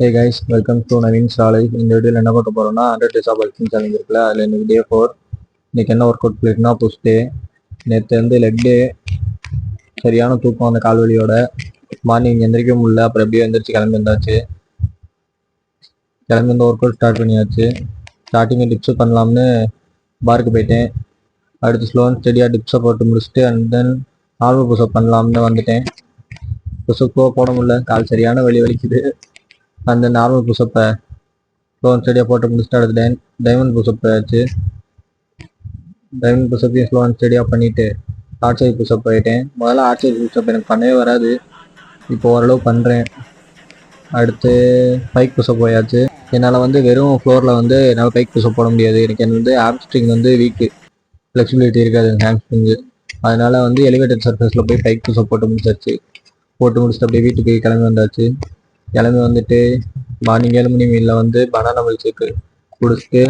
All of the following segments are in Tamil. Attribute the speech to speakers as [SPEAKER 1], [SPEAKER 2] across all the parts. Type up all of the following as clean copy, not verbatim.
[SPEAKER 1] Hey guys, welcome to Naveen சாலை. இந்த வீடியோவில் என்ன பார்க்க போகிறோம்னா 100 days of working சேலஞ்ச் இருக்குல்ல, அதில் இன்னைக்கு டே 4. இன்றைக்கி என்ன ஒர்க் அவுட் பிளேட்னா புஷ் டே. நேற்று வந்து லெக் டே. சரியான தூக்கம் அந்த கால்வலியோட. மார்னிங் எந்திரிக்க முடியல, அப்புறம் எப்படியோ எந்திரிச்சு கிளம்பி வந்தாச்சு. கிளம்பி வந்து ஒர்க் அவுட் ஸ்டார்ட் பண்ணியாச்சு. ஸ்டார்டிங்கை டிப்ஸை பண்ணலாம்னு பாருக்கு போயிட்டேன். அடுத்து ஸ்லோ அண்ட் ஸ்டடியாக டிப்ஸை போட்டு முடிச்சுட்டு அண்ட் தென் நார்மல் புஷ்அப் பண்ணலாம்னு வந்துட்டேன். புஷ்அப்போ போட முடியல, கால் சரியான வலிக்குது. அந்த நார்மல் புஷ்அப்பை ஸ்லோ அண்ட் ஸ்டடியாக போட்டு முடிச்சுட்டு அடுத்து டைமண்ட் புஷ்அப் ஆச்சு. டைமண்ட் புஷ்அப்பையும் ஸ்லோ அண்ட் ஸ்டடியாக பண்ணிவிட்டு ஆர்ட் சைட் புஷ்அப் போயிட்டேன். முதல்ல ஆர்ட் சைட் புஷ்அப் எனக்கு பண்ணவே வராது, இப்போ ஓரளவு பண்ணுறேன். அடுத்து பைக் புஷ்அப் போயாச்சு. என்னால் வந்து வெறும் ஃப்ளோரில் வந்து என்னால் பைக் புஷ்அப் போட முடியாது. எனக்கு வந்து ஹாம்ஸ்ட்ரிங் வந்து வீக்கு, ஃப்ளெக்சிபிலிட்டி இருக்காது ஹாம்ஸ்ட்ரிங்கு. அதனால் வந்து எலிவேட்டட் சர்ஃபேஸில் போய் பைக் புஷ்அப் போட்டு முடிச்சாச்சு. போட்டு முடிச்சுட்டு அப்படியே வீட்டுக்கு கிளம்பி வந்தாச்சு. கிளம்பி வந்துட்டு மார்னிங் 7 மணி மீலில் வந்து பனானா மில்க் ஷேக்கு குடிச்சிட்டு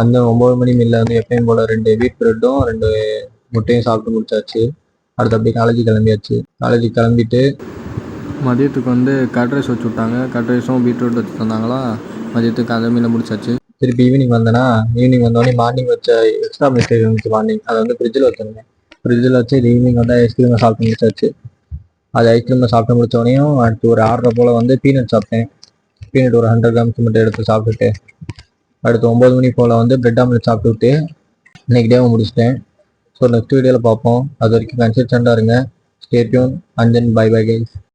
[SPEAKER 1] அந்த 9 மணி மீலில் வந்து எப்பயும் போல் 2 வீட் ப்ரெட்டும் 2 முட்டையும் சாப்பிட்டு முடிச்சாச்சு. அடுத்து அப்படியே காலேஜுக்கு கிளம்பியாச்சு. காலேஜுக்கு கிளம்பிட்டு மதியத்துக்கு வந்து கட் ரைஸ் வச்சு விட்டாங்க. கட் ரைஸும் பீட்ரூட் வச்சு தந்தாங்களா. மதியத்துக்கு அந்த மீனை முடிச்சாச்சு. திருப்பி ஈவினிங் வந்தேன்னா, ஈவினிங் வந்தோடனே மார்னிங் வச்ச எக்ஸ்ட்ரா மிஸ்டேக் இருந்துச்சு. மார்னிங் அதை வந்து ஃப்ரிட்ஜில் வச்சுருந்தேன். ஃப்ரிட்ஜில் வச்சு ஈவினிங் வந்து ஐஸ்கிரீமை சாப்பிட்டு முடிச்சாச்சு. அது ஐஸ்கிரீமை சாப்பிட்டு முடித்தோடனையும் அடுத்து ஒரு 6:30 போல் வந்து பீனட் சாப்பிட்டேன். பீனட் ஒரு 100 கிராம்ஸ் மட்டும் எடுத்து சாப்பிட்டுட்டு அடுத்து 9 மணி போல் வந்து பிரெட் ஆம்லெட் சாப்பிட்டுட்டு இன்னைக்கு டேவை முடிச்சிட்டேன். ஸோ நெக்ஸ்ட் வீடியோவில் பார்ப்போம். அது வரைக்கும் கன்சிஸ்டண்டாக இருங்க. Stay tune and then bye bye guys.